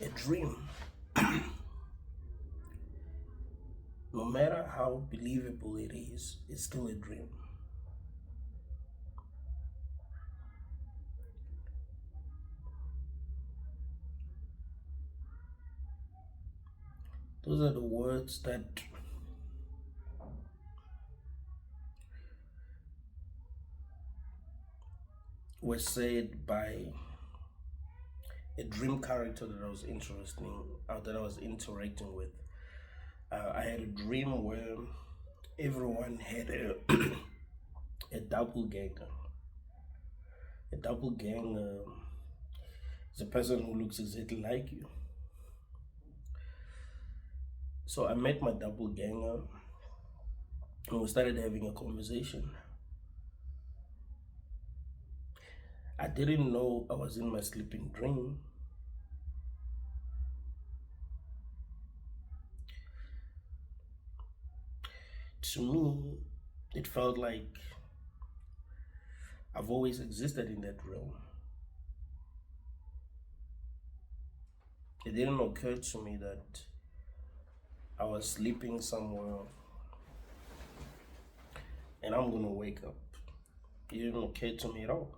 A dream, no matter how believable it is still a dream. Those are the words that were said by a dream character that I was that I was interacting with. I had a dream where everyone had a doppelganger. A doppelganger is a person who looks exactly like you. So I met my doppelganger and we started having a conversation. I didn't know I was in my sleeping dream. To me, it felt like I've always existed in that realm. It didn't occur to me that I was sleeping somewhere and I'm gonna wake up. It didn't occur to me at all.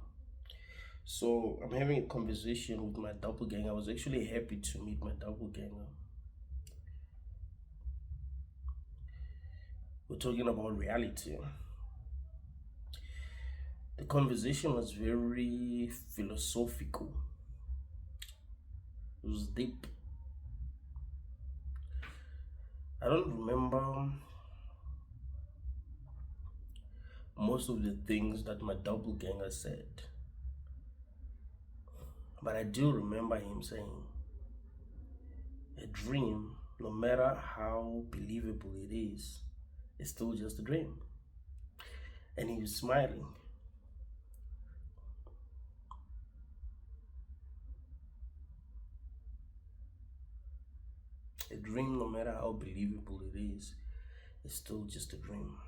So I'm having a conversation with my doppelganger. I was actually happy to meet my doppelganger. We're talking about reality. The conversation was very philosophical. It was deep. I don't remember most of the things that my doppelganger said, but I do remember him saying, a dream, no matter how believable it is still just a dream. And he was smiling. A dream, no matter how believable it is still just a dream.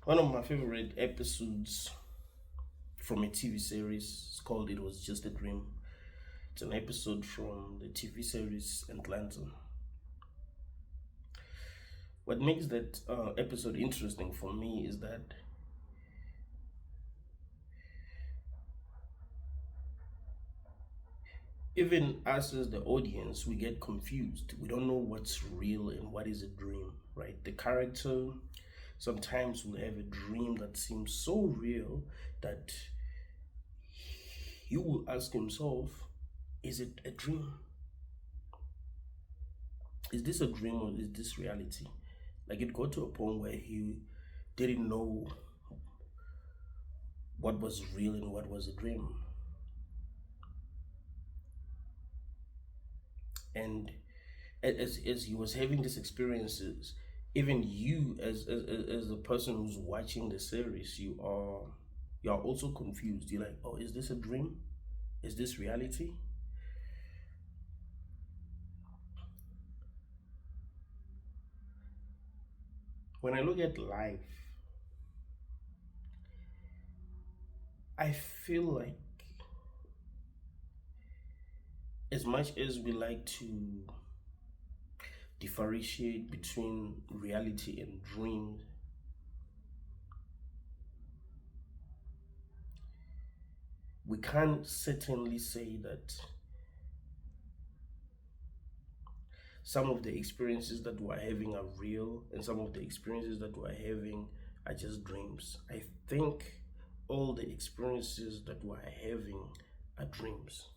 One of my favorite episodes from a TV series is called It Was Just a Dream. It's an episode from the TV series Atlanta. What makes that episode interesting for me is that even us as the audience, we get confused. We don't know what's real and what is a dream, right? The character sometimes will have a dream that seems so real that he will ask himself, is it a dream? Is this a dream or is this reality? Like, it got to a point where he didn't know what was real and what was a dream. And as he was having these experiences, even you as the person who's watching the series, you're also confused. You're like, oh, is this a dream? Is this reality? When I look at life, I feel like as much as we like to differentiate between reality and dreams, we can't certainly say that some of the experiences that we're having are real and some of the experiences that we're having are just dreams. I think all the experiences that we're having are dreams.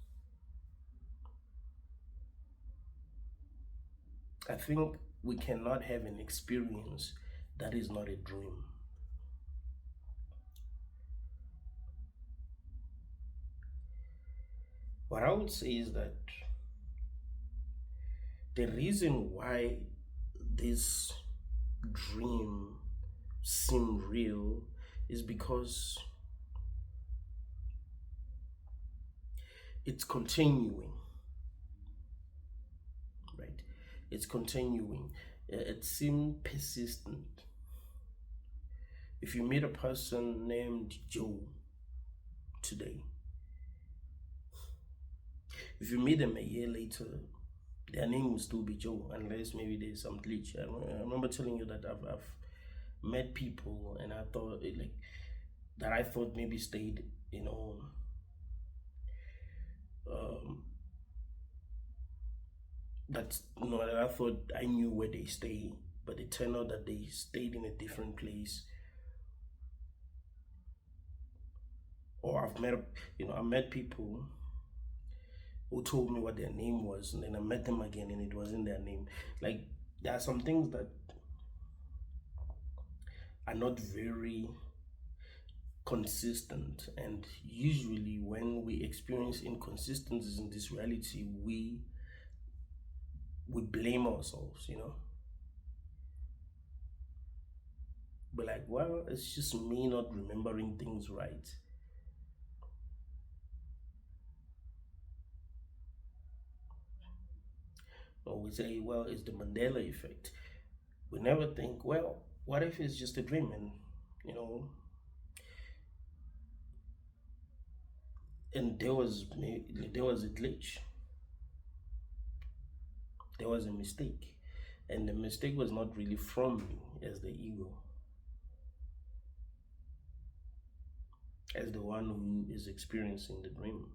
I think we cannot have an experience that is not a dream. What I would say is that the reason why this dream seem real is because it's continuing, right? It's continuing. It seems persistent. If you meet a person named Joe today, if you meet them a year later, their name will still be Joe, unless maybe there's some glitch. I remember telling you that I've met people, and I thought that I thought maybe stayed, um, that I thought I knew where they stay, but it turned out that they stayed in a different place. Or I met people who told me what their name was, and then I met them again, and it wasn't their name. Like, there are some things that are not very consistent, and usually when we experience inconsistencies in this reality, we blame ourselves, but like, well, it's just me not remembering things right. Or we say, well, it's the Mandela effect. We never think, well, what if it's just a dream, and you know and there was a glitch, there was a mistake, and the mistake was not really from me as the ego, as the one who is experiencing the dream.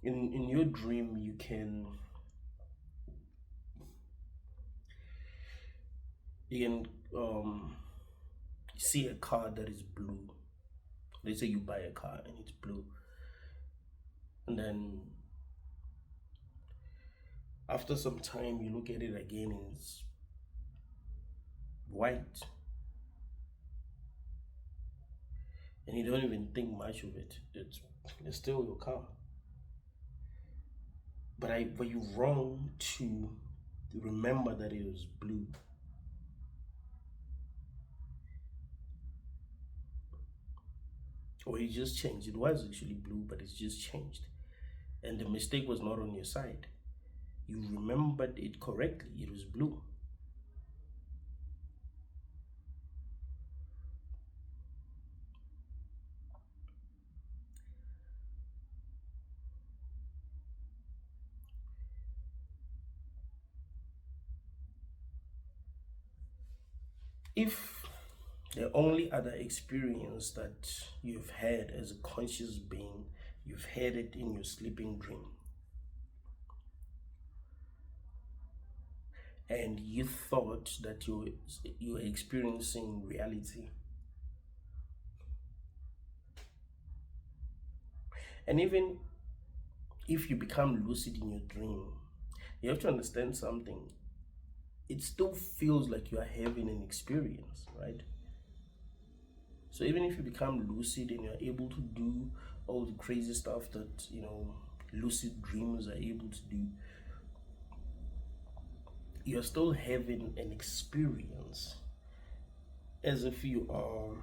In your dream, you can see a car that is blue. Let's say you buy a car and it's blue, and then after some time you look at it again and it's white, and you don't even think much of it. It's still your car. But you're wrong to remember that it was blue. Or it just changed. It was actually blue, but it's just changed. And the mistake was not on your side. You remembered it correctly. It was blue. If the only other experience that you've had as a conscious being, you've had it in your sleeping dream, and you thought that you were experiencing reality. And even if you become lucid in your dream, you have to understand something. It still feels like you are having an experience, right? So even if you become lucid and you're able to do all the crazy stuff that lucid dreamers are able to do, you're still having an experience as if you are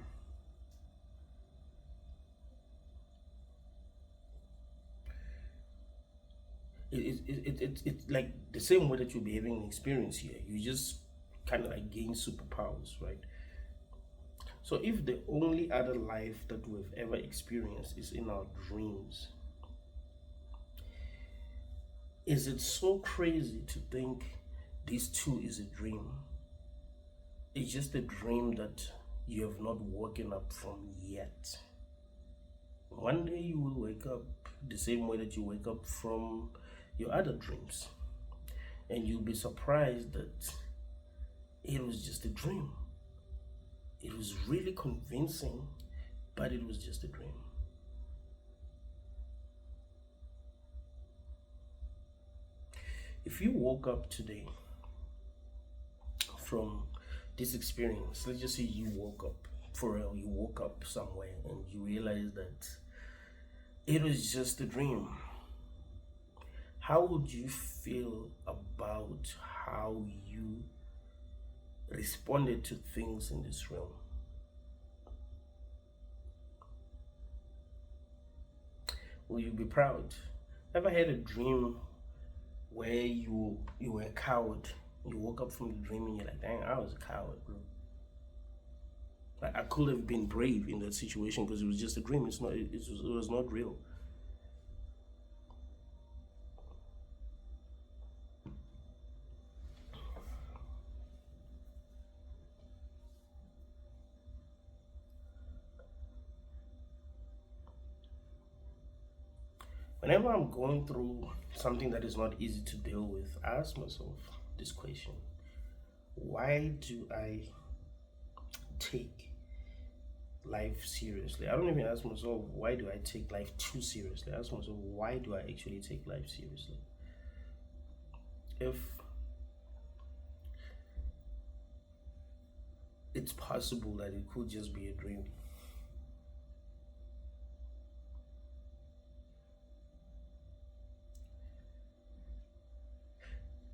it's like the same way that you'll be having an experience here. You just kind of like gain superpowers, right? So if the only other life that we've ever experienced is in our dreams, is it so crazy to think this too is a dream? It's just a dream that you have not woken up from yet. One day you will wake up the same way that you wake up from your other dreams, and you'll be surprised that it was just a dream. It was really convincing, but it was just a dream. If you woke up today from this experience, let's just say you woke up for real, you woke up somewhere and you realize that it was just a dream, how would you feel about how you responded to things in this realm? Will you be proud? Ever had a dream where you were a coward You woke up from the dream and you're like, dang, I was a coward, bro. Like, I could have been brave in that situation because it was just a dream. It was not real. Whenever I'm going through something that is not easy to deal with, I ask myself this question: why do I take life seriously? I don't even ask myself, why do I take life too seriously? I ask myself, why do I actually take life seriously? If it's possible that it could just be a dream.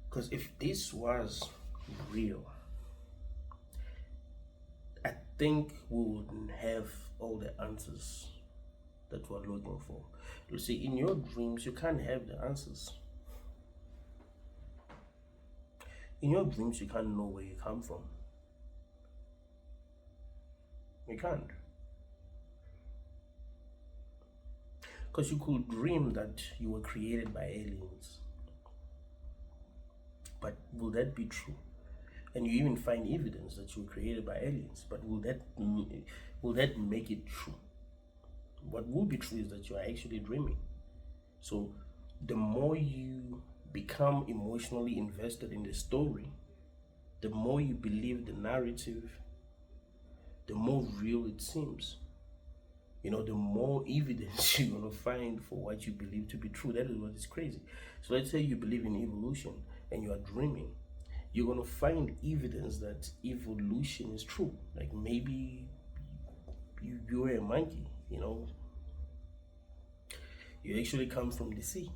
Because if this was real, I think we wouldn't have all the answers that we're looking for. You see, in your dreams, you can't have the answers. In your dreams, you can't know where you come from. You can't. Because you could dream that you were created by aliens. But will that be true? And you even find evidence that you were created by aliens. But will that make it true? What will be true is that you are actually dreaming. So the more you become emotionally invested in the story, the more you believe the narrative, the more real it seems. You know, the more evidence you're gonna find for what you believe to be true. That is what is crazy. So let's say you believe in evolution and you are dreaming. You're gonna find evidence that evolution is true. Like maybe you're a monkey, you know. You actually come from the sea.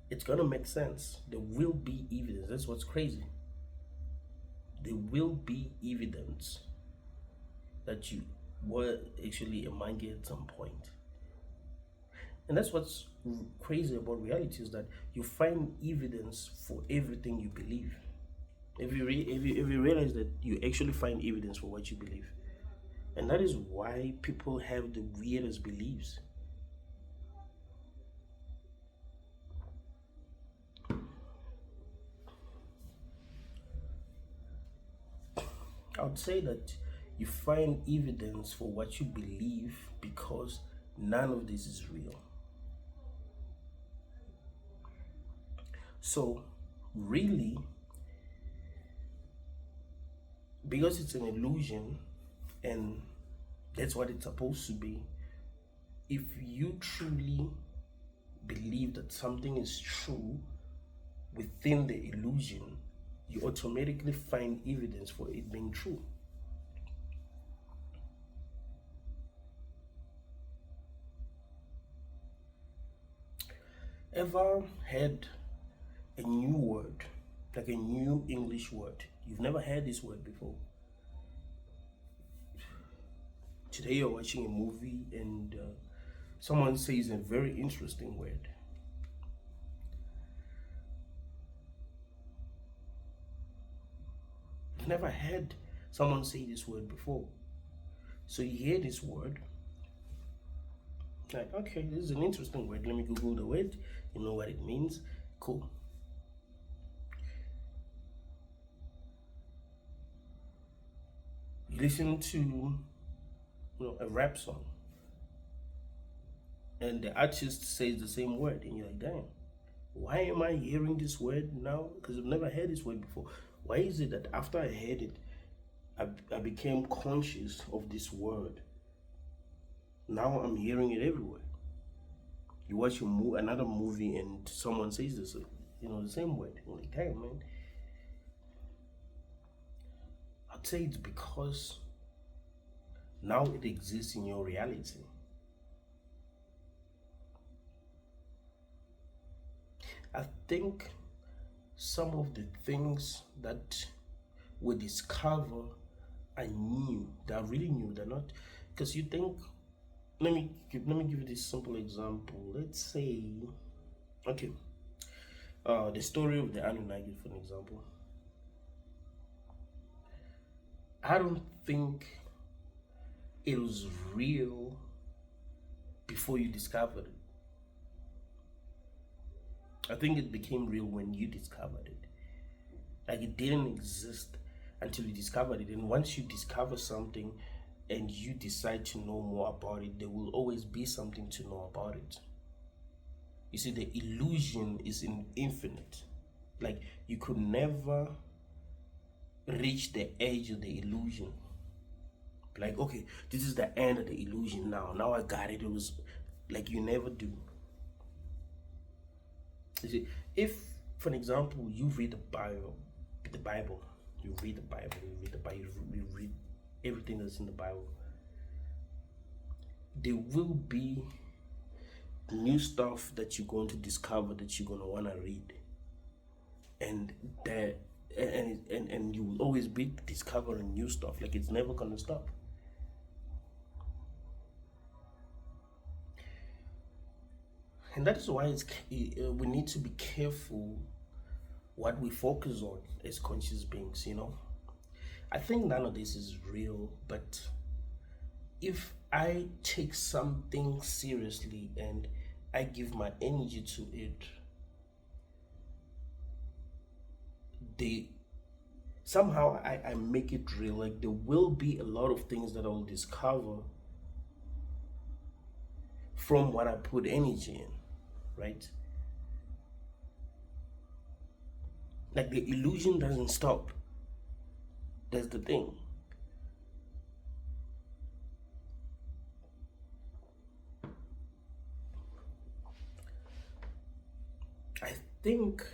It's gonna make sense. There will be evidence. That's what's crazy. There will be evidence that you were actually a monkey at some point. And that's what's crazy about reality, is that you find evidence for everything you believe. If you realize that you actually find evidence for what you believe. And that is why people have the weirdest beliefs. I would say that you find evidence for what you believe because none of this is real. So, really, because it's an illusion and that's what it's supposed to be, if you truly believe that something is true within the illusion, you automatically find evidence for it being true. Ever had a new word, like a new English word? You've never heard this word before. Today you're watching a movie and someone says a very interesting word. You've never heard someone say this word before. So you hear this word, like, okay, this is an interesting word. Let me Google the word. You know what it means. Cool. You listen to a rap song and the artist says the same word and you're like, damn, why am I hearing this word now? Because I've never heard this word before. Why is it that after I heard it, I became conscious of this word? Now I'm hearing it everywhere. You watch another movie and someone says this, the same word. You're like, damn, man. I'd say it's because now it exists in your reality. I think some of the things that we discover are new. They're really new. They're not, because you think. Let me give you this simple example. Let's say, okay, The story of the Anunnaki, for an example. I don't think it was real before you discovered it. I think it became real when you discovered it. Like, it didn't exist until you discovered it. And once you discover something and you decide to know more about it, there will always be something to know about it. You see, the illusion is infinite. Like, you could never reach the edge of the illusion. Like, okay, this is the end of the illusion now. Now I got it. It was like, you never do. You see, if, for an example, you read the Bible, you read the Bible, you read everything that's in the Bible, there will be new stuff that you're going to discover that you're going to want to read, and that and you will always be discovering new stuff. Like, it's never going to stop. And that is why we need to be careful what we focus on as conscious beings, you know. I think none of this is real, but if I take something seriously and I give my energy to it, somehow I make it real. Like, there will be a lot of things that I will discover from what I put energy in, right? Like, the illusion doesn't stop. That's the thing. I think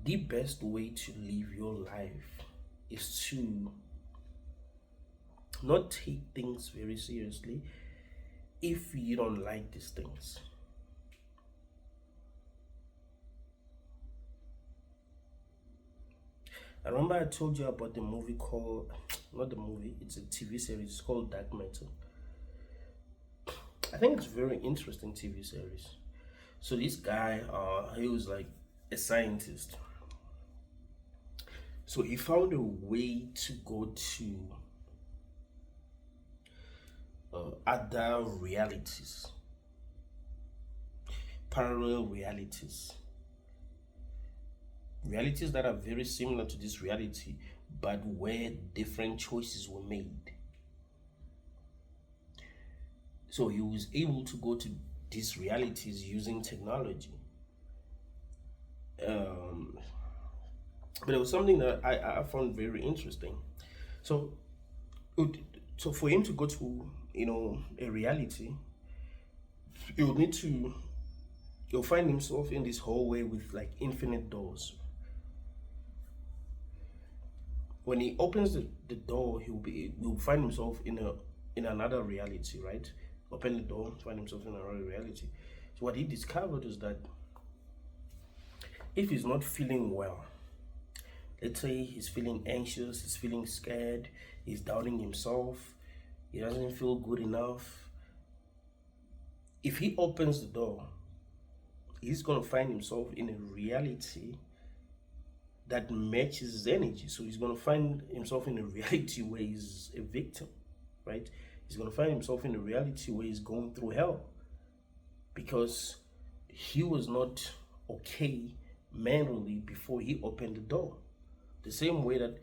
the best way to live your life is to not take things very seriously if you don't like these things. I remember I told you about the movie called, not the movie, it's a TV series, it's called Dark Matter. I think it's a very interesting TV series. So this guy, he was like a scientist. So he found a way to go to other realities, parallel realities that are very similar to this reality, but where different choices were made. So he was able to go to these realities using technology. But it was something that I found very interesting. So, so for him to go to, you know, a reality, he'll find himself in this hallway with like infinite doors. When he opens the door, he'll find himself in another reality, right? Open the door, find himself in another reality. So what he discovered is that if he's not feeling well, let's say he's feeling anxious, he's feeling scared, he's doubting himself, he doesn't feel good enough, if he opens the door, he's going to find himself in a reality that matches his energy. So he's going to find himself in a reality where he's a victim, right? He's going to find himself in a reality where he's going through hell because he was not okay mentally before he opened the door. The same way that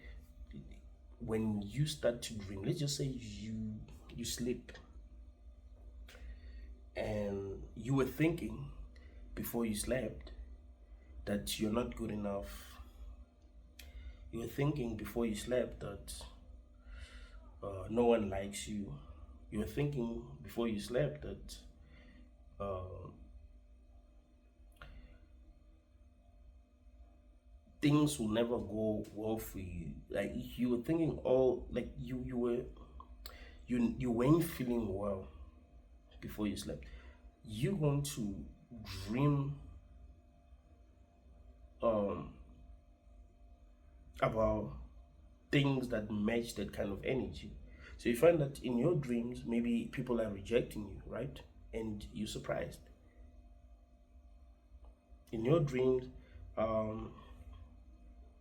when you start to dream, let's just say you sleep and you were thinking before you slept that you're not good enough. You were thinking before you slept that no one likes you. You were thinking before you slept that things will never go well for you. Like, you were thinking all like you weren't feeling well before you slept. You're going to dream about things that match that kind of energy. So you find that in your dreams, maybe people are rejecting you, right? And you're surprised. in your dreams, um,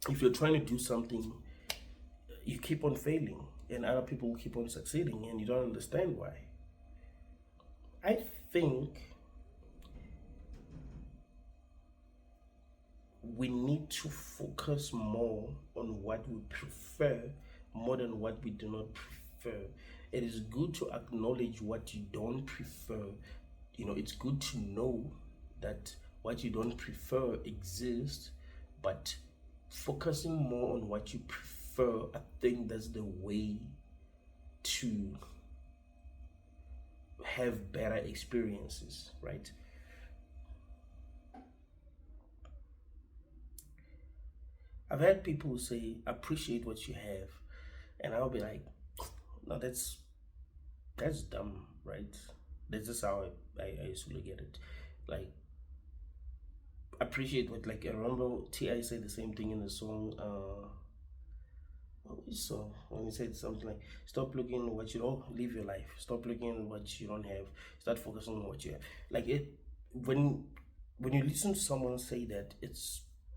if you're trying to do something, you keep on failing, and other people keep on succeeding, and you don't understand why. I think we need to focus more on what we prefer more than what we do not prefer. It is good to acknowledge what you don't prefer. It's good to know that what you don't prefer exists, but focusing more on what you prefer, I think that's the way to have better experiences, right? I've had people say, appreciate what you have. And I'll be like, no, that's dumb, right? That's just how I used to look at it. Like, appreciate what, like, I remember T.I. said the same thing in the song, what was the song? When he said something like, stop looking at what you don't, live your life. Stop looking at what you don't have. Start focusing on what you have. Like, when you listen to someone say that,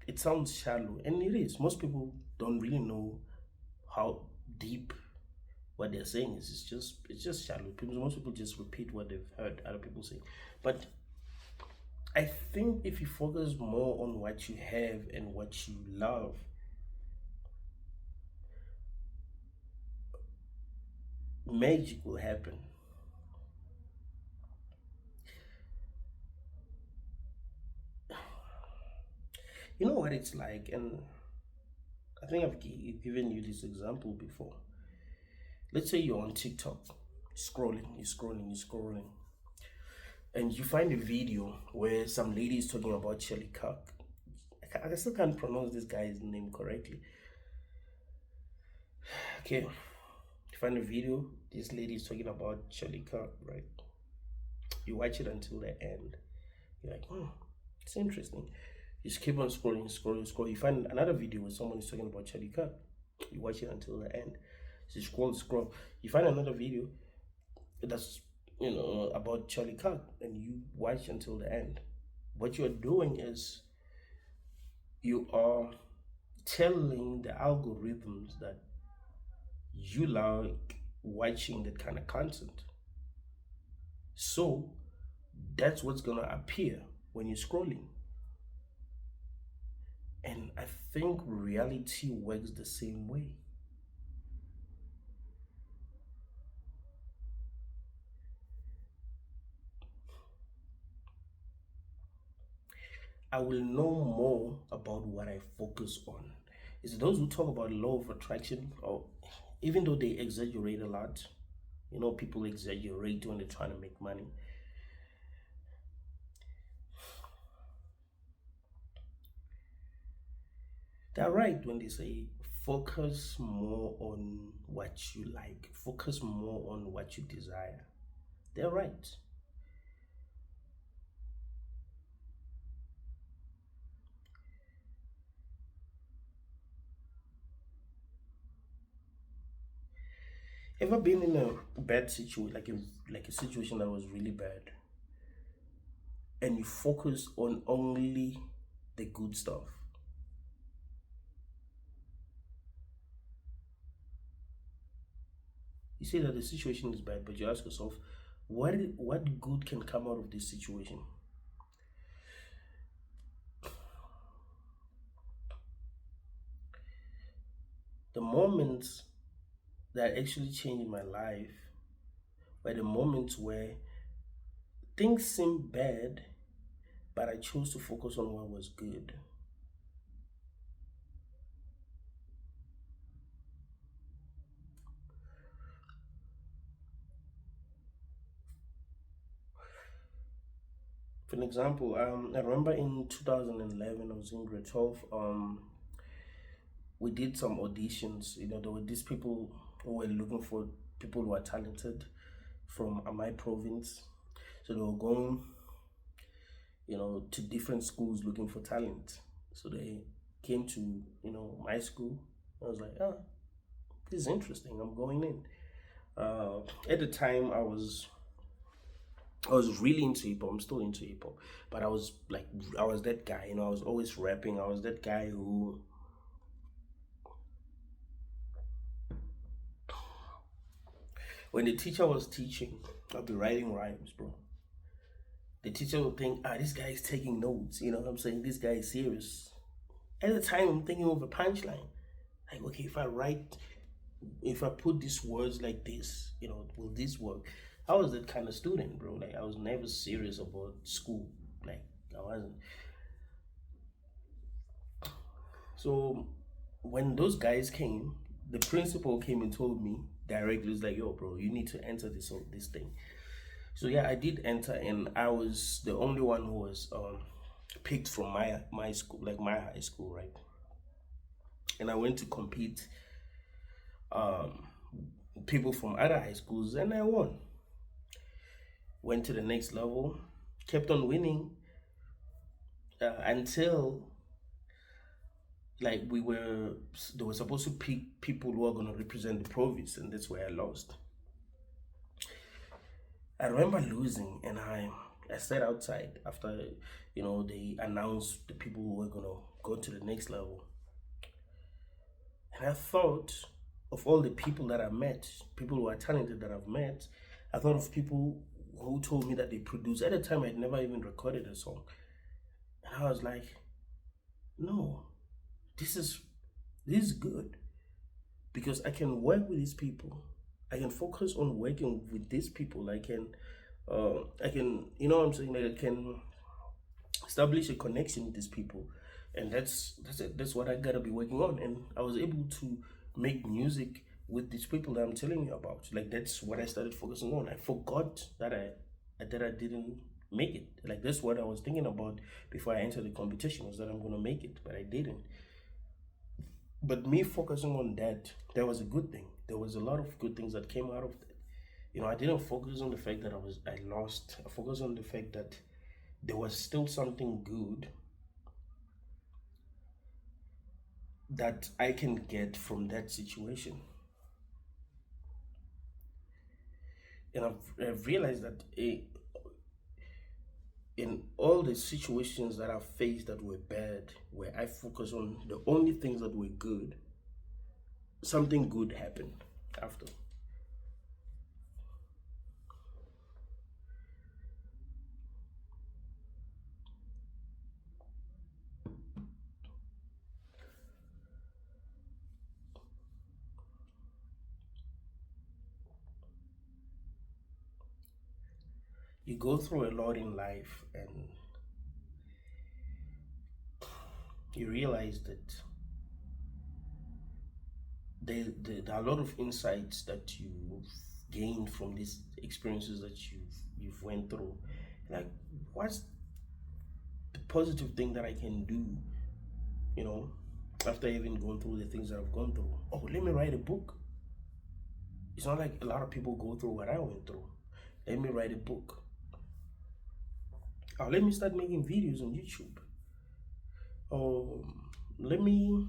it sounds shallow, and it is. Most people don't really know how deep what they're saying is. It's just shallow. Most people just repeat what they've heard other people say. But I think if you focus more on what you have and what you love, magic will happen. You know what it's like, and I think I've given you this example before. Let's say you're on TikTok, scrolling, and you find a video where some lady is talking about Charlie Kirk. I still can't pronounce this guy's name correctly. Okay, you find a video, this lady is talking about Charlie Kirk, right? You watch it until the end. You're like, it's interesting. You just keep on scrolling. You find another video where someone is talking about Charlie Kirk. You watch it until the end. So you scroll. You find another video that's about Charlie Kirk, and you watch until the end. What you're doing is you are telling the algorithms that you like watching that kind of content. So that's what's gonna appear when you're scrolling. And I think reality works the same way. I will know more about what I focus on. It's those who talk about law of attraction, or even though they exaggerate a lot, people exaggerate when they're trying to make money. They're right when they say focus more on what you like, focus more on what you desire. They're right. Ever been in a bad situation, like a situation that was really bad, and you focus on only the good stuff? You see that the situation is bad, but you ask yourself, what good can come out of this situation? The moments that actually changed my life were the moments where things seemed bad, but I chose to focus on what was good. For an example, I remember in 2011, I was in grade 12. We did some auditions. There were these people who were looking for people who are talented from my province. So they were going, to different schools looking for talent. So they came to, my school. I was like, this is interesting. I'm going in. At the time, I was I was really into hip hop. I'm still into hip hop, but I was that guy. I was always rapping. I was that guy who, when the teacher was teaching, I'll be writing rhymes, bro. The teacher would think, this guy is taking notes. You know what I'm saying? This guy is serious. At the time, I'm thinking of a punchline. Like, okay, if I put these words like this, will this work? I was that kind of student, bro. Like, I was never serious about school. Like, I wasn't. So, when those guys came, the principal came and told me directly, "Was like, yo, bro, you need to enter this thing." So yeah, I did enter, and I was the only one who was picked from my school, like my high school, right? And I went to compete um, people from other high schools, and I won. Went to the next level, kept on winning until like they were supposed to pick people who are going to represent the province, and that's where I lost. I remember losing, and I sat outside after they announced the people who were going to go to the next level. And I thought of all the people that I met, people who are talented that I've met. I thought of people who told me that they produce. At the time, I'd never even recorded a song. And I was like, no, this is good. Because I can work with these people. I can focus on working with these people. I can, what I'm saying? Like I can establish a connection with these people, and that's what I gotta be working on. And I was able to make music with these people that I'm telling you about. Like that's what I started focusing on. I forgot that I didn't make it. Like that's what I was thinking about before I entered the competition, was that I'm gonna make it, but I didn't. But me focusing on that was a good thing. There was a lot of good things that came out of that. I didn't focus on the fact that I lost. I focused on the fact that there was still something good that I can get from that situation. And I've realized that in all the situations that I've faced that were bad, where I focus on the only things that were good, something good happened after. You go through a lot in life, and you realize that there are a lot of insights that you've gained from these experiences that you've went through. Like, what's the positive thing that I can do, you know, after even going through the things that I've gone through? Oh, let me write a book. It's not like a lot of people go through what I went through. Let me write a book. Oh, let me start making videos on YouTube. Oh, let me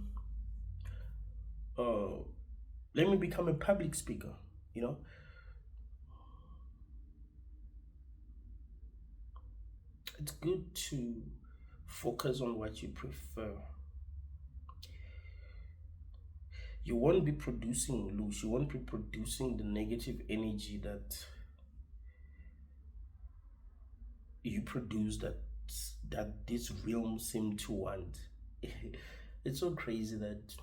uh let me become a public speaker, you know. It's good to focus on what you prefer. You won't be producing loose, you won't be producing the negative energy that you produce, that this realm seem to want. It's so crazy that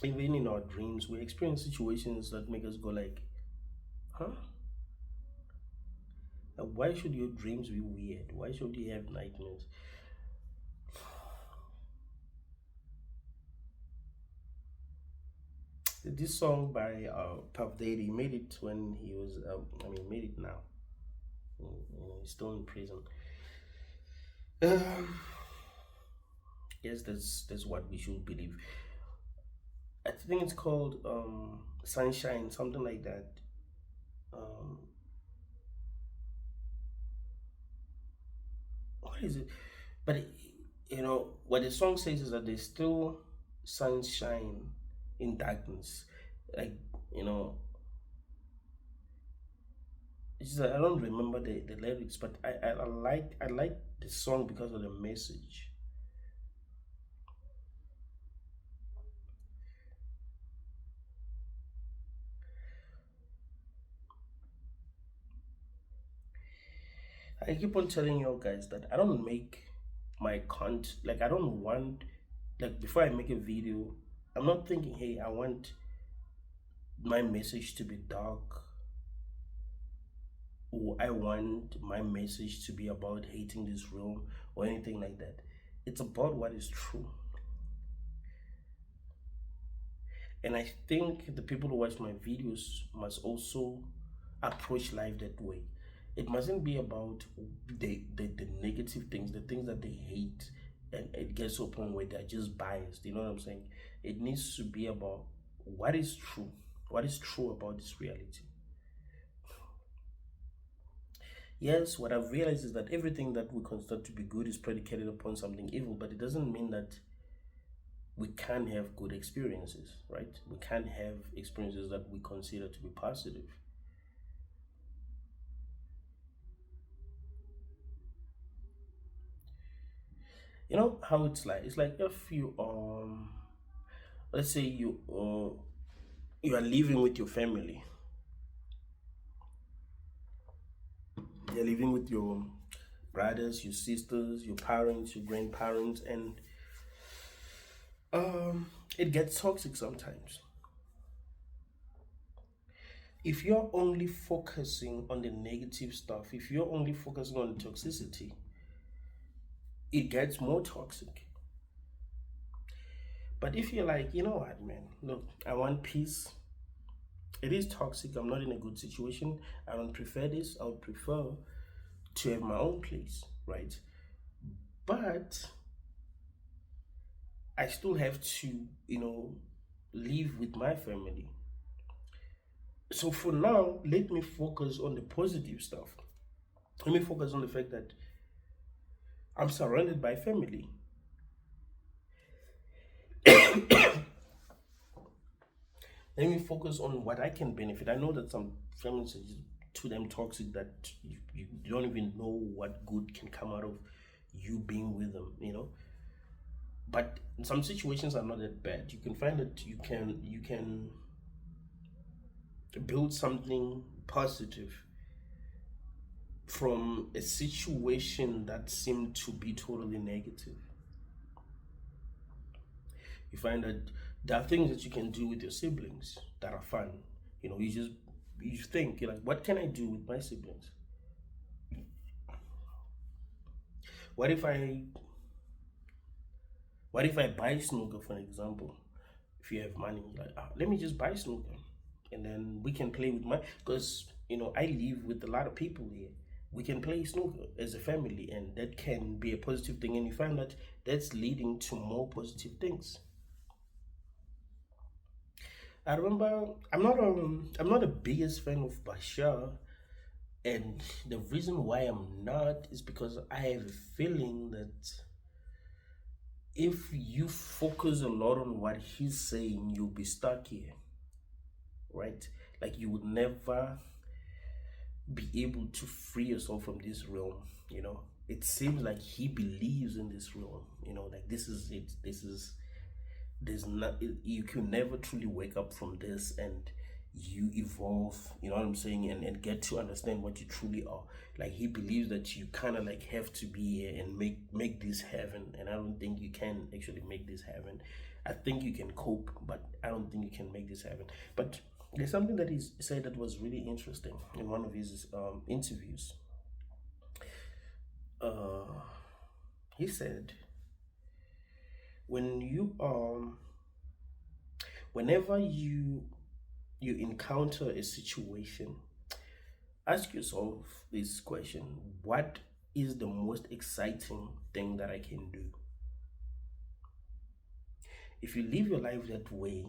even in our dreams we experience situations that make us go like, huh? Why should your dreams be weird? Why should you have nightmares? This song by Puff Daddy, he made it when he was, made it now. He's still in prison. Um, yes, that's what we should believe. I think it's called Sunshine, something like that. Um, what is it? But what the song says is that there's still sunshine in darkness. Like, you know, it's just, I don't remember the lyrics, but I like the song because of the message. I keep on telling you guys that I don't make my content, like I don't want, like before I make a video, I'm not thinking, hey, I want my message to be dark, or I want my message to be about hating this room or anything like that. It's about what is true. And I think the people who watch my videos must also approach life that way. It mustn't be about the negative things, the things that they hate, and it gets to a point where they're just biased. You know what I'm saying? It needs to be about what is true. What is true about this reality? Yes, what I've realized is that everything that we consider to be good is predicated upon something evil, but it doesn't mean that we can have good experiences, right? We can have experiences that we consider to be positive. You know how it's like? It's like if you let's say you are living with your family. You're living with your brothers, your sisters, your parents, your grandparents, and it gets toxic sometimes. If you're only focusing on the negative stuff, if you're only focusing on the toxicity, it gets more toxic. But if you're like, you know what, man, look, I want peace. It is toxic. I'm not in a good situation. I don't prefer this. I would prefer to have my own place, right? But I still have to, live with my family. So for now, let me focus on the positive stuff. Let me focus on the fact that I'm surrounded by family. Let me focus on what I can benefit. I know that some families are just too damn toxic that you don't even know what good can come out of you being with them. But some situations are not that bad. You can find that you can build something positive from a situation that seemed to be totally negative. You find that there are things that you can do with your siblings that are fun. You think you're like, what can I do with my siblings? What if I what if I buy snooker, for example? If you have money, you're like, let me just buy snooker, and then we can play with my, because I live with a lot of people here. We can play snooker as a family, and that can be a positive thing. And you find that that's leading to more positive things. I remember I'm not the biggest fan of Bashar, and the reason why I'm not is because I have a feeling that if you focus a lot on what he's saying, you'll be stuck here, right? Like you would never be able to free yourself from this realm. It seems like he believes in this realm. Like this is it. This is there's not You can never truly wake up from this and you evolve, you know what I'm saying, and get to understand what you truly are. Like he believes that you kind of like have to be here and make this heaven, and I don't think you can actually make this heaven. I think you can cope, but I don't think you can make this heaven. But there's something that he said that was really interesting in one of his interviews. uh he said, when you whenever you encounter a situation, ask yourself this question: what is the most exciting thing that I can do? If you live your life that way,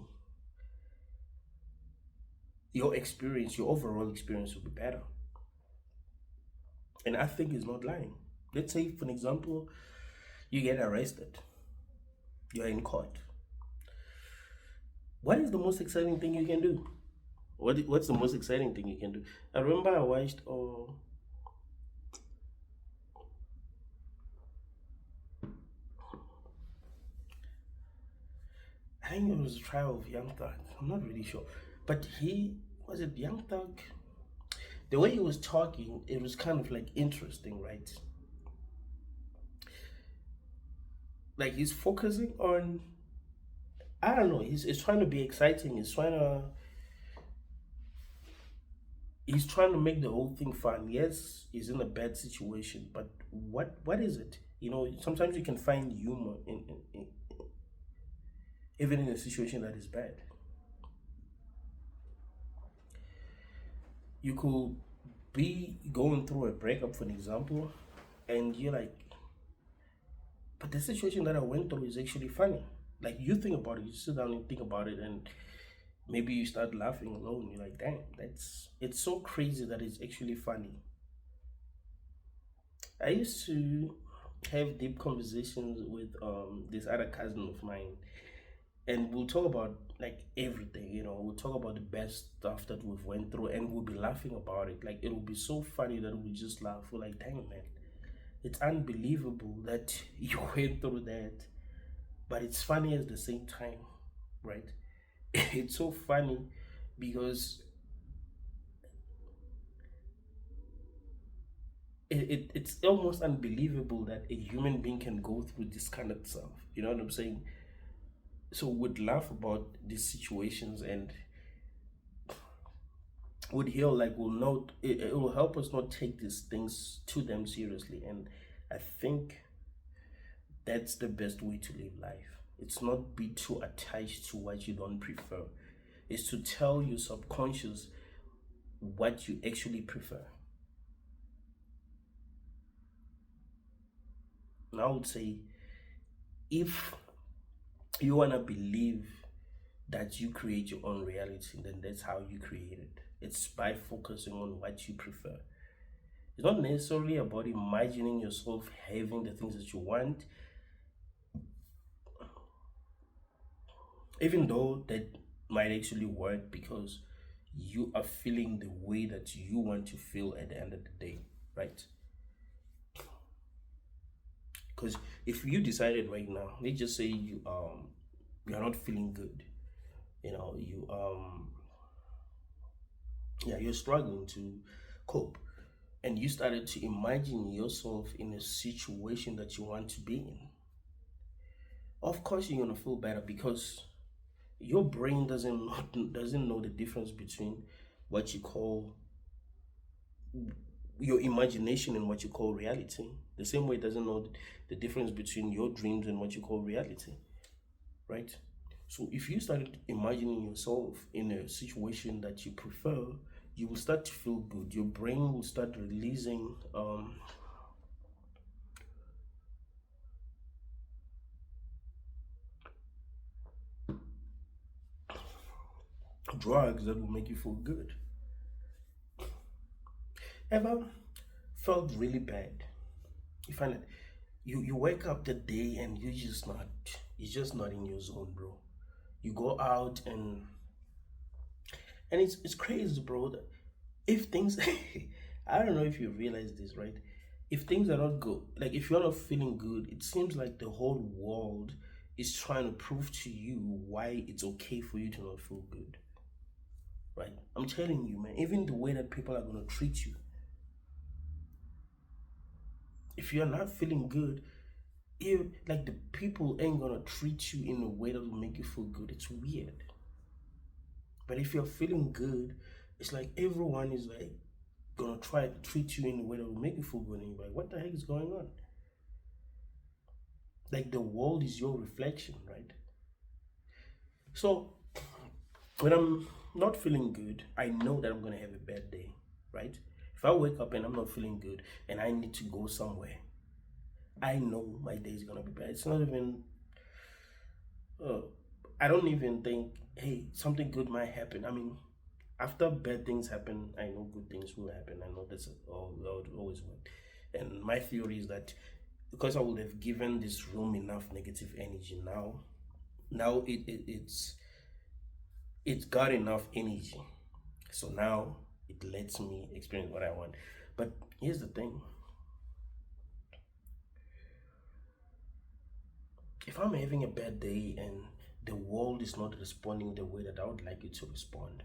your overall experience will be better. And I think he's not lying. Let's say, for an example, you get arrested, you're in court. What is the most exciting thing you can do? What's the most exciting thing you can do? I remember I watched. Oh, I think it was a trial of Young Thug. I'm not really sure, but he was it Young Thug. The way he was talking, it was kind of like interesting, right? Like he's focusing on. I don't know. He's trying to be exciting. He's trying to make the whole thing fun. Yes, he's in a bad situation, but what is it? Sometimes you can find humor in even in a situation that is bad. You could be going through a breakup, for an example, and you're like, but the situation that I went through is actually funny. Like you think about it, you sit down and think about it, and maybe you start laughing alone. You're like, damn, it's so crazy that it's actually funny. I used to have deep conversations with this other cousin of mine, and we'll talk about like everything. We'll talk about the best stuff that we've went through, and we'll be laughing about it. Like it'll be so funny that we just laugh. We're like, dang man, it's unbelievable that you went through that, but it's funny at the same time, right? It's so funny because it's almost unbelievable that a human being can go through this kind of stuff. You know what I'm saying? So we'd laugh about these situations and would heal, like will not it will help us not take these things too damn seriously. And I think that's the best way to live life. It's not be too attached to what you don't prefer. It's to tell your subconscious what you actually prefer. And I would say, if you want to believe that you create your own reality, then that's how you create it. It's by focusing on what you prefer. It's not necessarily about imagining yourself having the things that you want, even though that might actually work because you are feeling the way that you want to feel at the end of the day, right? Because if you decided right now, let's just say you're not feeling good, you yeah, you're struggling to cope, and you started to imagine yourself in a situation that you want to be in. Of course you're gonna feel better because your brain doesn't know the difference between what you call your imagination and what you call reality. The same way it doesn't know the difference between your dreams and what you call reality, right? So if you started imagining yourself in a situation that you prefer, you will start to feel good. Your brain will start releasing drugs that will make you feel good. Ever felt really bad? You find that you wake up the day and you're just not in your zone, bro. You go out and it's crazy, bro. If things I don't know if you realize this, right? If things are not good, like if you're not feeling good, it seems like the whole world is trying to prove to you why it's okay for you to not feel good, right? I'm telling you, man, even the way that people are going to treat you, if you're not feeling good, if like the people ain't gonna treat you in a way that will make you feel good. It's weird. But if you're feeling good, it's like everyone is like gonna try to treat you in a way that will make you feel good, and you're like, what the heck is going on? Like the world is your reflection, right? So when I'm not feeling good, I know that I'm gonna have a bad day, right? If I wake up and I'm not feeling good and I need to go somewhere, I know my day is gonna be bad. It's not even uh, I don't even think, hey, something good might happen. I mean, after bad things happen, I know good things will happen. I know that's always work. And my theory is that because I would have given this room enough negative energy now it's got enough energy. So now it lets me experience what I want. But here's the thing: if I'm having a bad day and the world is not responding the way that I would like it to respond,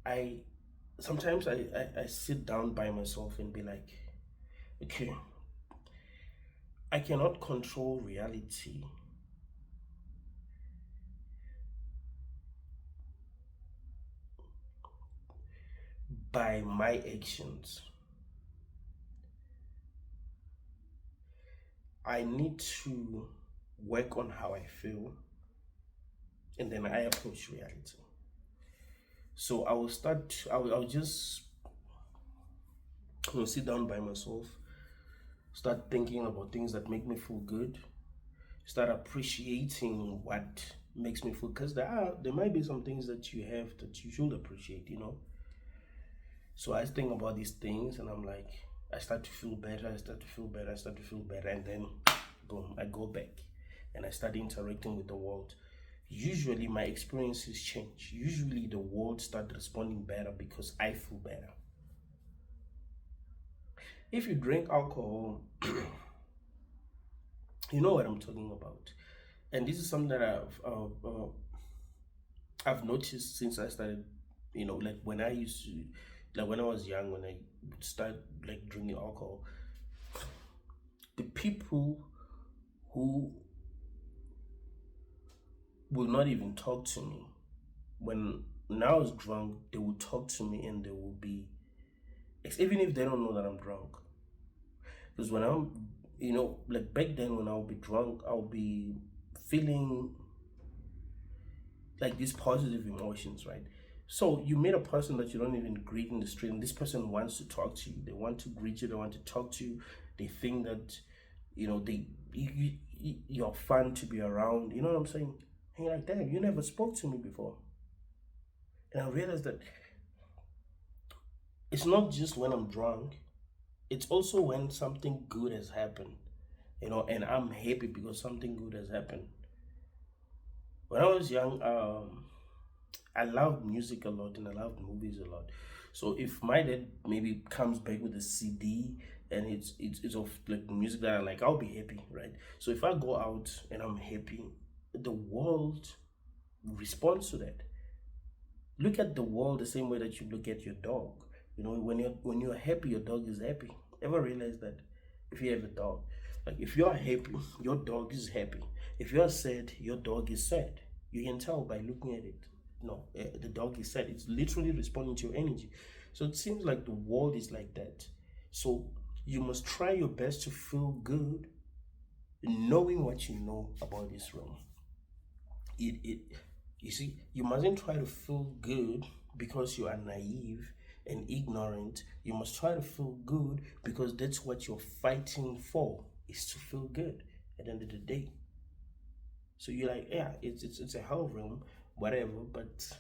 I sometimes I sit down by myself and be like, okay, I cannot control reality, by my actions. I need to work on how I feel, and then I approach reality. So I will start, I'll just sit down by myself, start thinking about things that make me feel good, start appreciating what makes me feel, because there might be some things that you have that you should appreciate. So I think about these things and I'm like, I start to feel better, I start to feel better, I start to feel better, and then boom, I go back and I start interacting with the world. Usually my experiences change. Usually the world start responding better because I feel better. If you drink alcohol, you know what I'm talking about. And this is something that I've noticed since I started, like when I used to, like when I was young, when I started like drinking alcohol, the people who will not even talk to me when I was drunk, they would talk to me and they will be, even if they don't know that I'm drunk. Because when I'm, like back then when I'll be drunk, I'll be feeling like these positive emotions, right? So you meet a person that you don't even greet in the street, and this person wants to talk to you. They want to greet you. They want to talk to you. They think that, you're fun to be around. You know what I'm saying? And you're like, damn, you never spoke to me before. And I realized that it's not just when I'm drunk. It's also when something good has happened, and I'm happy because something good has happened. When I was young, I loved music a lot and I loved movies a lot. So if my dad maybe comes back with a CD and it's of like music that I like, I'll be happy, right? So if I go out and I'm happy, the world responds to that. Look at the world the same way that you look at your dog. When you're happy, your dog is happy. Ever realize that? If you have a dog, like if you're happy, your dog is happy. If you're sad, your dog is sad. You can tell by looking at it. No, the dog is sad. It's literally responding to your energy. So it seems like the world is like that. So you must try your best to feel good, knowing what you know about this realm. It you see, you mustn't try to feel good because you are naive and ignorant. You must try to feel good because that's what you're fighting for, is to feel good at the end of the day. So you're like, yeah, it's a hell realm, whatever, but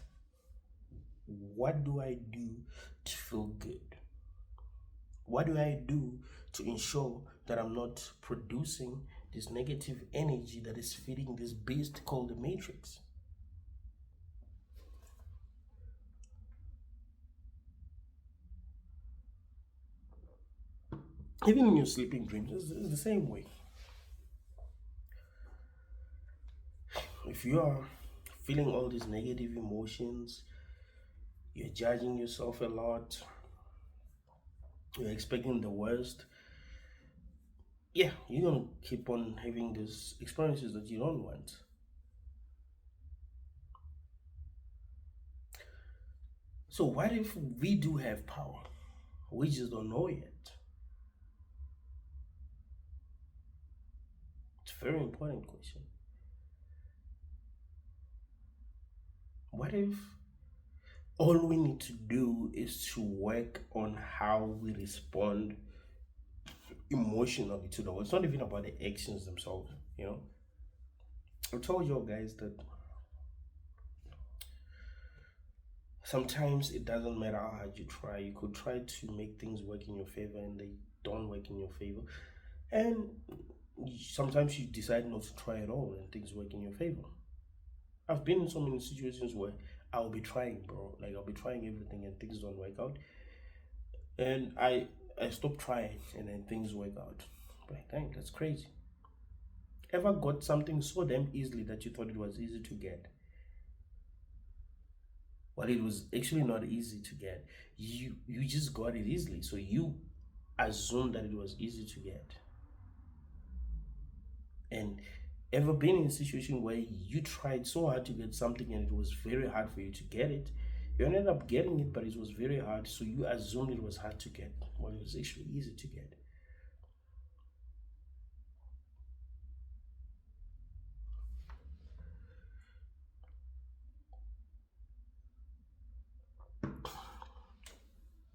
what do I do to feel good? What do I do to ensure that I'm not producing this negative energy that is feeding this beast called the matrix? Even in your sleeping dreams, it's the same way. If you are feeling all these negative emotions, you're judging yourself a lot, you're expecting the worst, yeah, you're gonna keep on having these experiences that you don't want. So what if we do have power? We just don't know yet. It's a very important question. What if all we need to do is to work on how we respond emotionally to the world? It's not even about the actions themselves. I told you guys that sometimes it doesn't matter how hard you try. You could try to make things work in your favor and they don't work in your favor. And sometimes you decide not to try at all and things work in your favor. I've been in so many situations where I'll be trying, bro. Like I'll be trying everything and things don't work out. And I stopped trying and then things work out. Like, dang, that's crazy. Ever got something so damn easily that you thought it was easy to get? Well, it was actually not easy to get. You just got it easily. So you assumed that it was easy to get. And ever been in a situation where you tried so hard to get something and it was very hard for you to get it? You ended up getting it, but it was very hard, so you assumed it was hard to get. Well, it was actually easy to get.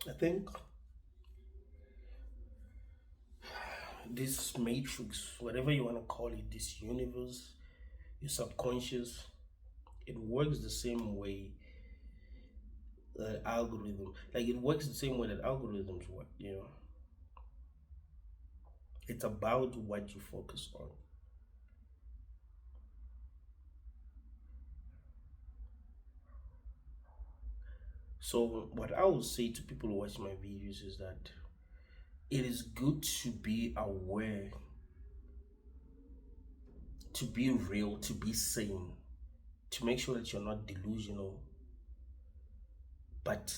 I think this matrix, whatever you want to call it, this universe, your subconscious, it works the same way that algorithm, like it works the same way that algorithms work, you know. It's about what you focus on. So what I will say to people who watch my videos is that it is good to be aware, to be real, to be sane, to make sure that you're not delusional, but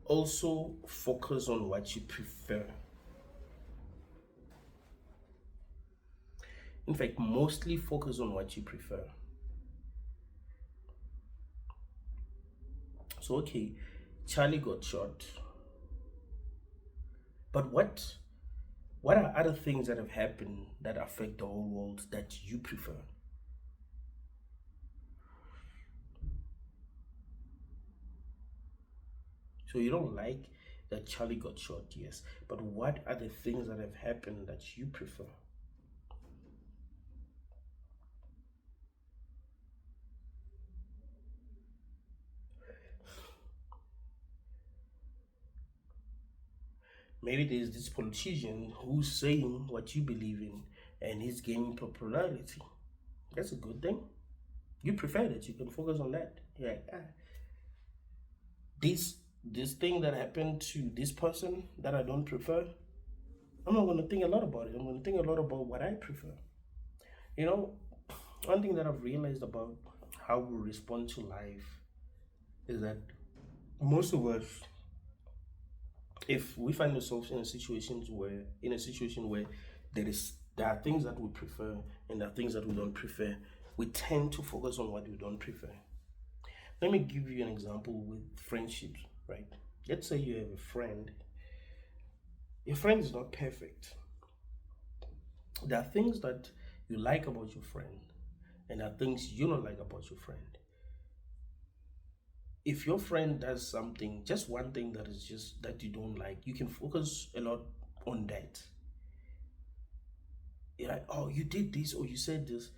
also focus on what you prefer. In fact, mostly focus on what you prefer. So, okay, Charlie got shot, but what are other things that have happened that affect the whole world that you prefer? So you don't like that Charlie got shot, yes, but what are the things that have happened that you prefer? Maybe there's this politician who's saying what you believe in and he's gaining popularity. That's a good thing. You prefer that. You can focus on that. Yeah. This thing that happened to this person that I don't prefer, I'm not gonna think a lot about it. I'm gonna think a lot about what I prefer. You know, one thing that I've realized about how we respond to life is that most of us, if we find ourselves in a situation where there are things that we prefer and there are things that we don't prefer, we tend to focus on what we don't prefer. Let me give you an example with friendships, right? Let's say you have a friend. Your friend is not perfect. There are things that you like about your friend, and there are things you don't like about your friend. If your friend does something, just one thing that is just that you don't like, you can focus a lot on that. You're like, oh, you did this or you said this,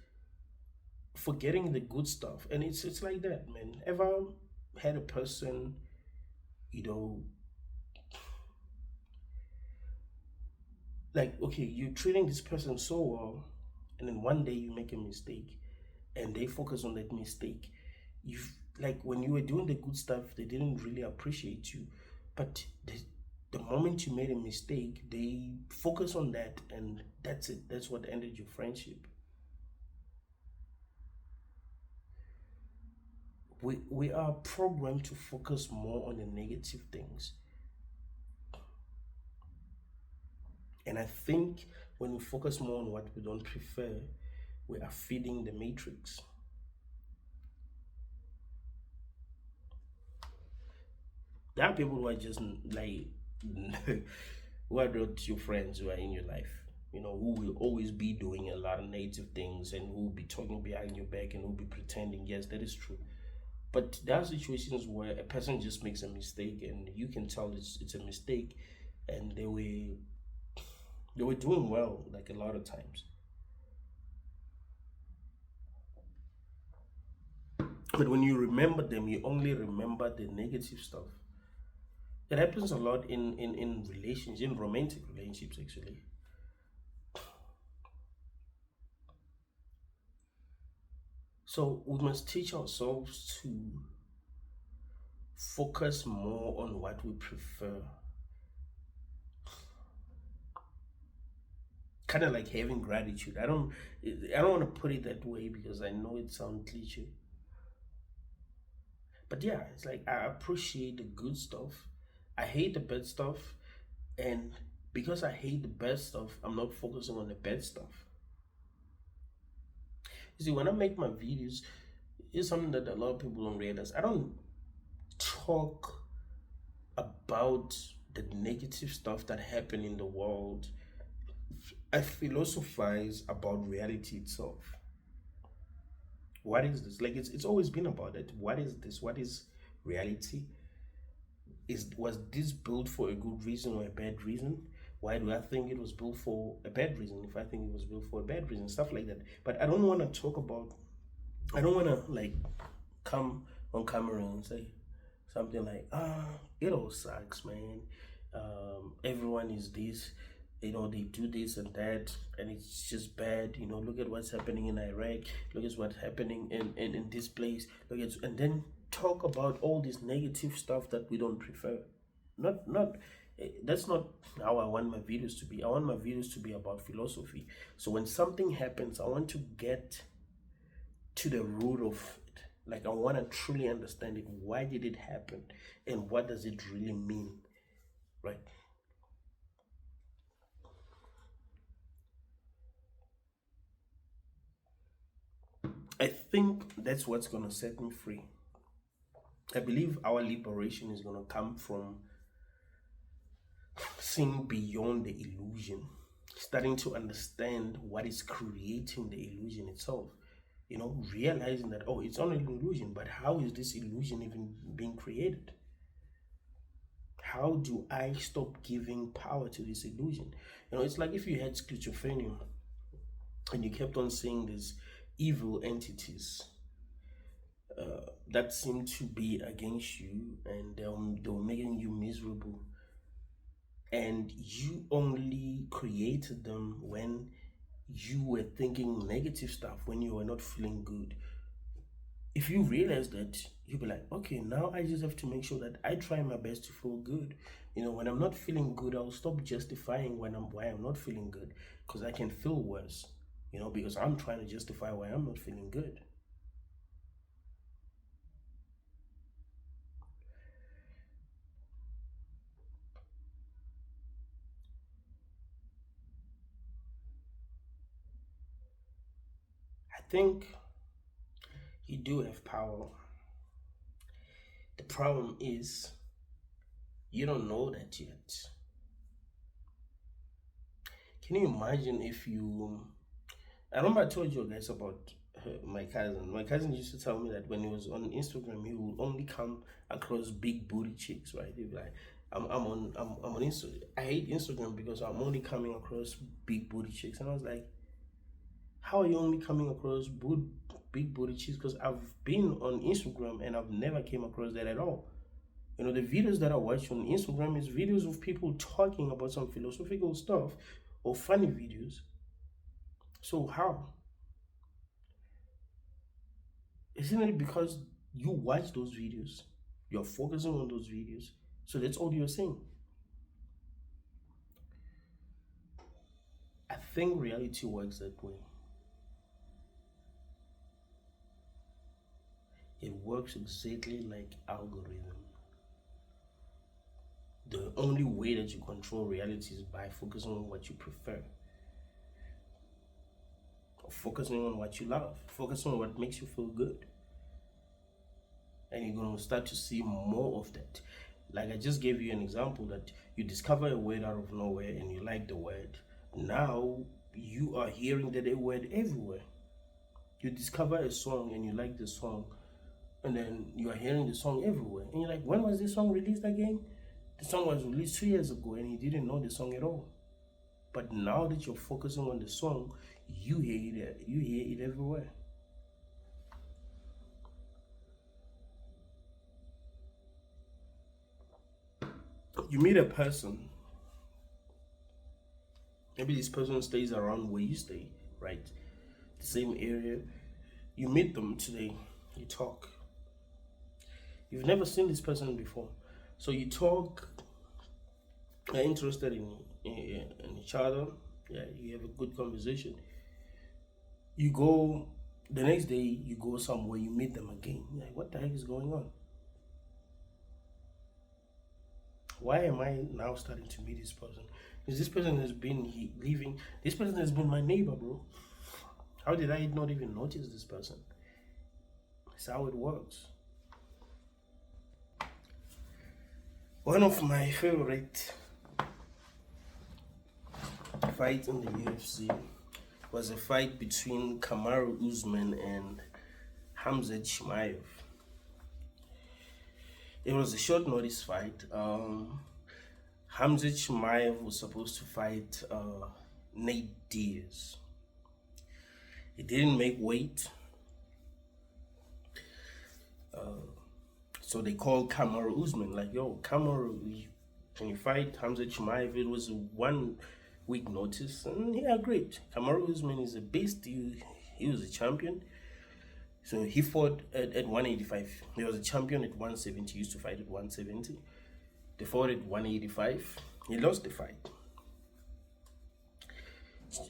forgetting the good stuff. And it's like that, man. Ever had a person, you know, like, okay, you're treating this person so well, and then one day you make a mistake and they focus on that mistake. You've like when you were doing the good stuff, they didn't really appreciate you, but the moment you made a mistake, they focus on that, and that's it. That's what ended your friendship. We are programmed to focus more on the negative things, and I think when we focus more on what we don't prefer, we are feeding the matrix. There are people who are just like who are not your friends who are in your life, you know, who will always be doing a lot of negative things and who will be talking behind your back and who will be pretending. Yes, that is true. But there are situations where a person just makes a mistake and you can tell it's a mistake, and they were doing well like a lot of times. But when you remember them, you only remember the negative stuff. It happens a lot in relations, in romantic relationships actually. So we must teach ourselves to focus more on what we prefer. Kind of like having gratitude. I don't want to put it that way because I know it sounds cliche. But yeah, it's like I appreciate the good stuff. I hate the bad stuff, and because I hate the bad stuff, I'm not focusing on the bad stuff. You see, when I make my videos, it's something that a lot of people don't realize. I don't talk about the negative stuff that happen in the world. I philosophize about reality itself. What is this? Like it's always been about it. What is this? What is reality? Was this built for a good reason or a bad reason? Why do I think it was built for a bad reason if I think it was built for a bad reason? Stuff like that. But I don't want to talk about, I don't want to like come on camera and say something like, it all sucks, man. Everyone is this, they do this and that, and it's just bad. Look at what's happening in Iraq. Look at what's happening in this place. And then talk about all this negative stuff that we don't prefer. Not That's not how I want my videos to be. I want my videos to be about philosophy. So when something happens, I want to get to the root of it. Like I want to truly understand it. Why did it happen? And what does it really mean? Right? I think that's what's going to set me free. I believe our liberation is going to come from seeing beyond the illusion, starting to understand what is creating the illusion itself. Realizing that, oh, it's only an illusion, but how is this illusion even being created? How do I stop giving power to this illusion? It's like if you had schizophrenia and you kept on seeing these evil entities that seem to be against you, and they were making you miserable, and you only created them when you were thinking negative stuff, when you were not feeling good. If you realize that, you'll be like, okay, now I just have to make sure that I try my best to feel good. When I'm not feeling good, I'll stop justifying why I'm not feeling good, because I can feel worse, because I'm trying to justify why I'm not feeling good. I think you do have power. The problem is you don't know that yet. Can you imagine if you... I remember I told you guys about my cousin. My cousin used to tell me that when he was on Instagram, he would only come across big booty chicks, right? He'd be like, I'm on Instagram. I hate Instagram because I'm only coming across big booty chicks. And I was like, how are you only coming across big booty chicks? Because I've been on Instagram and I've never came across that at all. The videos that I watch on Instagram is videos of people talking about some philosophical stuff or funny videos. So how? Isn't it because you watch those videos? You're focusing on those videos. So that's all you're saying. I think reality works that way. It works exactly like algorithm. The only way that you control reality is by focusing on what you prefer. Or focusing on what you love. Focusing on what makes you feel good. And you're going to start to see more of that. Like I just gave you an example that you discover a word out of nowhere and you like the word. Now you are hearing that word everywhere. You discover a song and you like the song, and then you are hearing the song everywhere. And you're like, when was this song released again? The song was released 2 years ago and you didn't know the song at all. But now that you're focusing on the song, you hear it everywhere. You meet a person, maybe this person stays around where you stay, right? The same area, You meet them today, you talk. You've never seen this person before. So you talk, are interested in each other. Yeah, you have a good conversation. You go the next day, you go somewhere, you meet them again. You're like, what the heck is going on? Why am I now starting to meet this person? Because this person has been living. This person has been my neighbor, bro. How did I not even notice this person? That's how it works. One of my favorite fights in the UFC was a fight between Kamaru Usman and Hamza Chimaev. It was a short notice fight. Hamza Chimaev was supposed to fight Nate Diaz. He didn't make weight. So they called Kamaru Usman, like, yo, Kamaru, can you fight Hamza Chimaev? It was a 1 week notice, and he agreed. Kamaru Usman is a beast. He was a champion. So he fought at 185. He was a champion at 170. He used to fight at 170. They fought at 185. He lost the fight.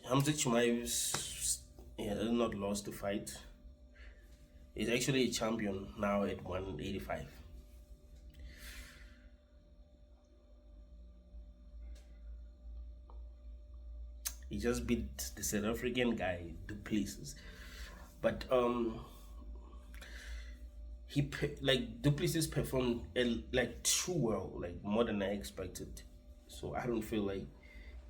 Hamza Chimaev has not lost the fight. He's actually a champion now at 185. He just beat the South African guy to places. But Duplessis performed like too well, like more than I expected. So I don't feel like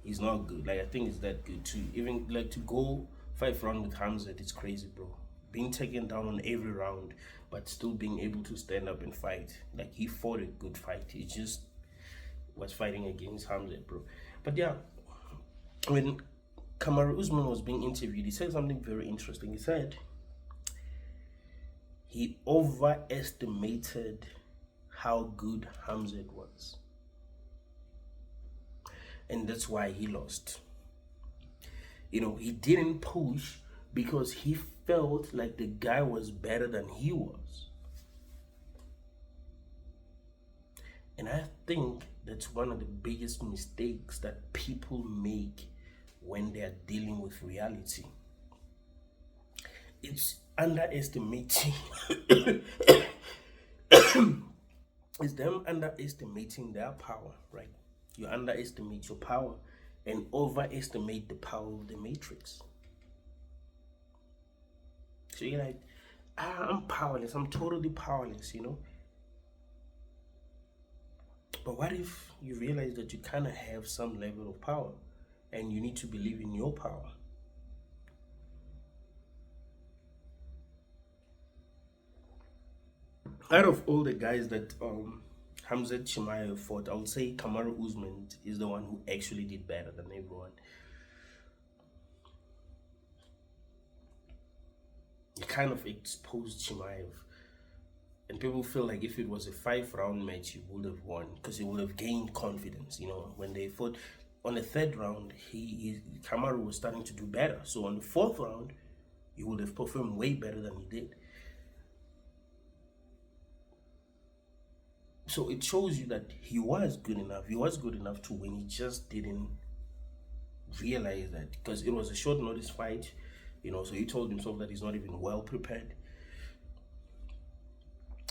he's not good. Like, I think it's that good too. Even like to go 5 rounds with Hamza, it's crazy, bro. Being taken down on every round, but still being able to stand up and fight. Like, he fought a good fight. He just was fighting against Hamza, bro. But yeah, when Kamaru Usman was being interviewed, he said something very interesting. He said he overestimated how good Hamza was. And that's why he lost. You know, he didn't push because he felt like the guy was better than he was. And I think that's one of the biggest mistakes that people make when they are dealing with reality. It's underestimating. It's them underestimating their power, right? You underestimate your power and overestimate the power of the matrix. So you're like, I'm powerless, I'm totally powerless, you know? But what if you realize that you kind of have some level of power and you need to believe in your power? Out of all the guys that Hamza Chimaev fought, I would say Kamaru Usman is the one who actually did better than everyone. He kind of exposed Chimaev. And people feel like if it was a 5-round match, he would have won because he would have gained confidence. You know, when they fought on the 3rd round, Kamaru was starting to do better. So on the 4th round, he would have performed way better than he did. So it shows you that he was good enough. He was good enough to win. He just didn't realize that because it was a short notice fight, you know. So he told himself that he's not even well prepared.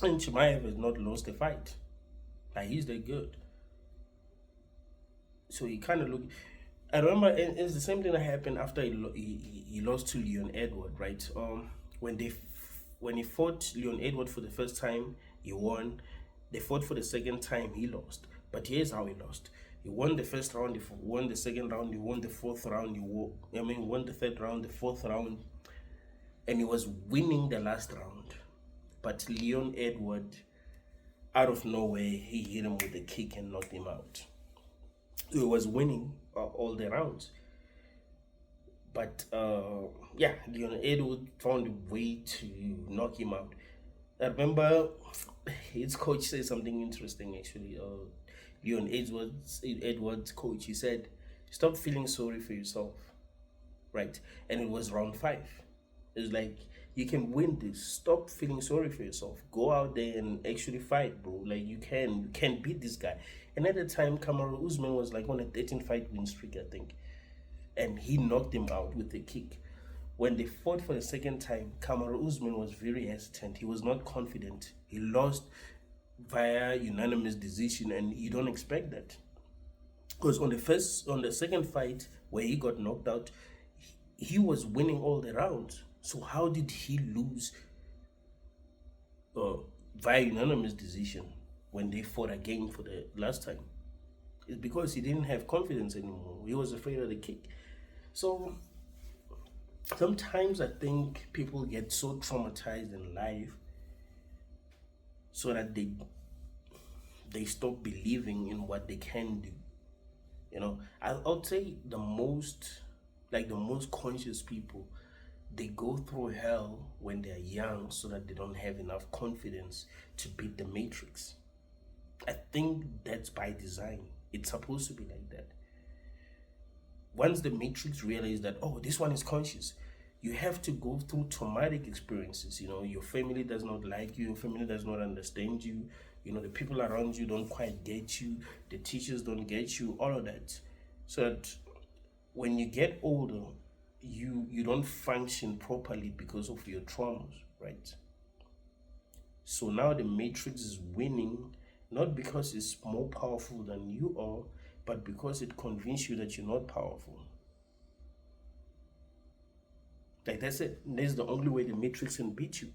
And Chimaev has not lost a fight. Like, he's that good. So he kind of looked. I remember it's the same thing that happened after he lost to Leon Edward, right? When he fought Leon Edward for the first time, he won. They fought for the second time, he lost. But here's how he lost. He won the first round, he won the second round, he won the 4th round, won the 3rd round, the 4th round, and he was winning the last round. But Leon Edward, out of nowhere, he hit him with a kick and knocked him out. He was winning all the rounds. But yeah, Leon Edward found a way to knock him out. I remember his coach said something interesting, actually. Leon Edwards' coach, he said, stop feeling sorry for yourself, right? And it was round 5. It's like, you can win this. Stop feeling sorry for yourself. Go out there and actually fight, bro. Like, you can beat this guy. And at the time, Kamaru Usman was like on a 13 fight win streak, I think, and he knocked him out with a kick. When they fought for the second time, Kamaru Usman was very hesitant. He was not confident. He lost via unanimous decision, and you don't expect that. Because on the second fight where he got knocked out, he was winning all the rounds. So how did he lose uh, via unanimous decision when they fought again for the last time? It's because he didn't have confidence anymore. He was afraid of the kick. So sometimes I think people get so traumatized in life so that they stop believing in what they can do. I'll say the most conscious people, they go through hell when they're young so that they don't have enough confidence to beat the matrix. I think that's by design. It's supposed to be like that. Once the matrix realizes that, oh, this one is conscious, you have to go through traumatic experiences. Your family does not like you, your family does not understand you, the people around you don't quite get you, the teachers don't get you, all of that. So that when you get older, you don't function properly because of your traumas, right? So now the matrix is winning, not because it's more powerful than you are, but because it convinced you that you're not powerful. Like, that's it. That's the only way the matrix can beat you.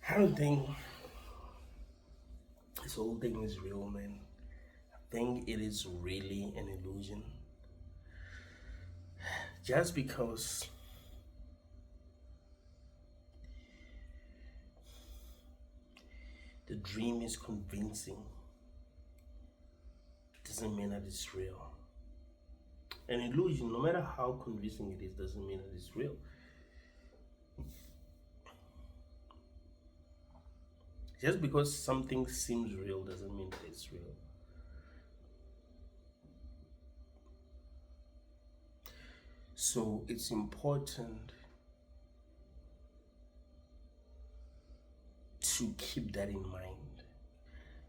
I don't think this whole thing is real, man. I think it is really an illusion. Just because the dream is convincing doesn't mean that it's real. An illusion, no matter how convincing it is, doesn't mean that it's real. Just because something seems real doesn't mean that it's real. So it's important to keep that in mind,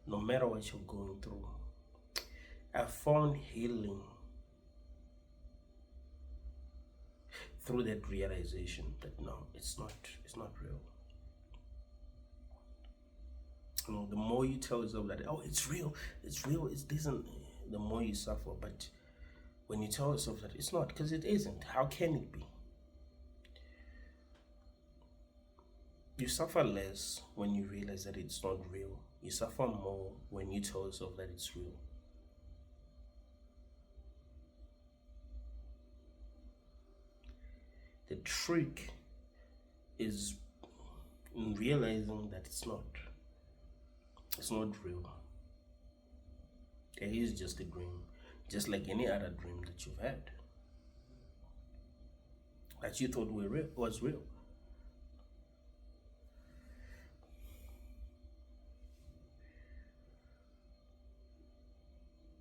no matter what you're going through. I found healing through that realization that no, it's not real. The more you tell yourself that, oh, it's real, it isn't, the more you suffer. But when you tell yourself that it's not, because it isn't, how can it be? You suffer less when you realize that it's not real. You suffer more when you tell yourself that it's real. The trick is in realizing that it's not real. It is just a dream, just like any other dream that you've had, that you thought was real.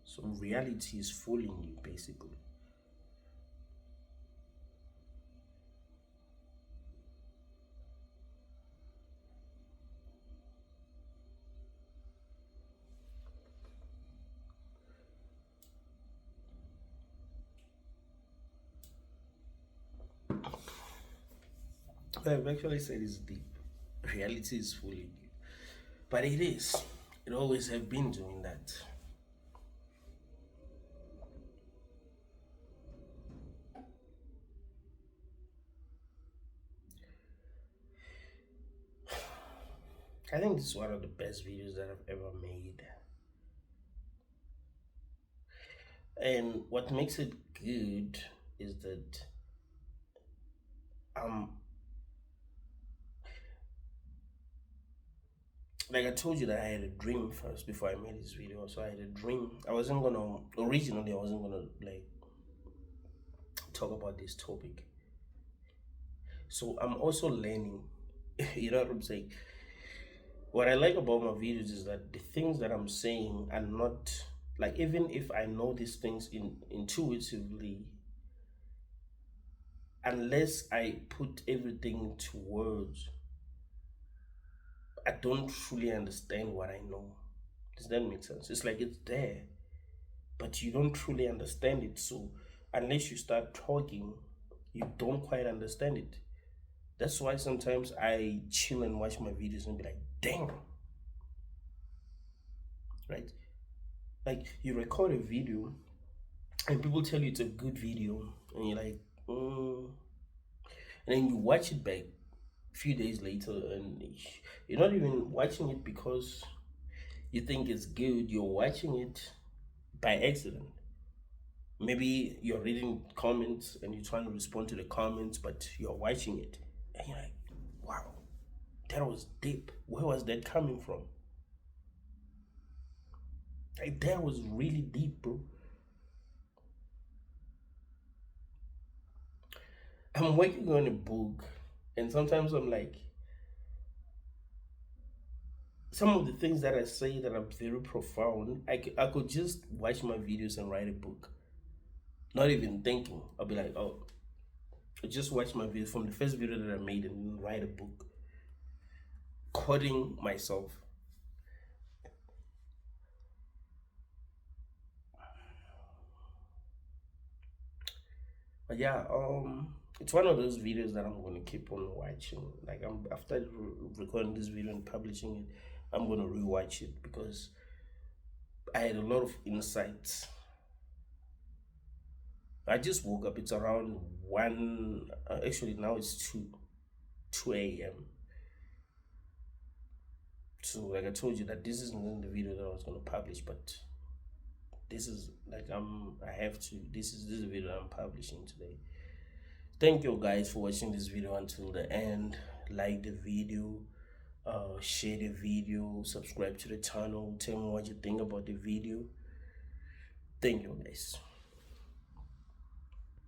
So reality is fooling you, basically. I've actually said it's deep. Reality is fooling you. But it is. It always have been doing that. I think this is one of the best videos that I've ever made. And what makes it good is that like I told you that I had a dream first before I made this video. So I had a dream. Originally I wasn't gonna like talk about this topic. So I'm also learning You know what I'm saying? What I like about my videos is that the things that I'm saying are not like, even if I know these things intuitively, unless I put everything to words, I don't truly understand what I know. Does that make sense? It's like it's there, but you don't truly understand it. So unless you start talking, you don't quite understand it. That's why sometimes I chill and watch my videos and be like, damn, right? Like you record a video and people tell you it's a good video, and you're like, and then you watch it back a few days later, and you're not even watching it because you think it's good. You're watching it by accident. Maybe you're reading comments and you're trying to respond to the comments, but you're watching it and you're like, wow, that was deep. Where was that coming from? Like, that was really deep, bro. I'm working on a book, and sometimes I'm like, some of the things that I say that are very profound, I could just watch my videos and write a book, not even thinking. I'll be like, oh, I just watch my videos from the first video that I made and write a book, coding myself. But yeah, it's one of those videos that I'm gonna keep on watching. Like, I'm after recording this video and publishing it, I'm gonna rewatch it because I had a lot of insights. I just woke up. It's around one. Actually, now it's two a.m. So, like I told you, that this isn't the video that I was gonna publish, but this is like I have to. This is the video I'm publishing today. Thank you guys for watching this video until the end. Like the video, share the video, subscribe to the channel, tell me what you think about the video. Thank you guys.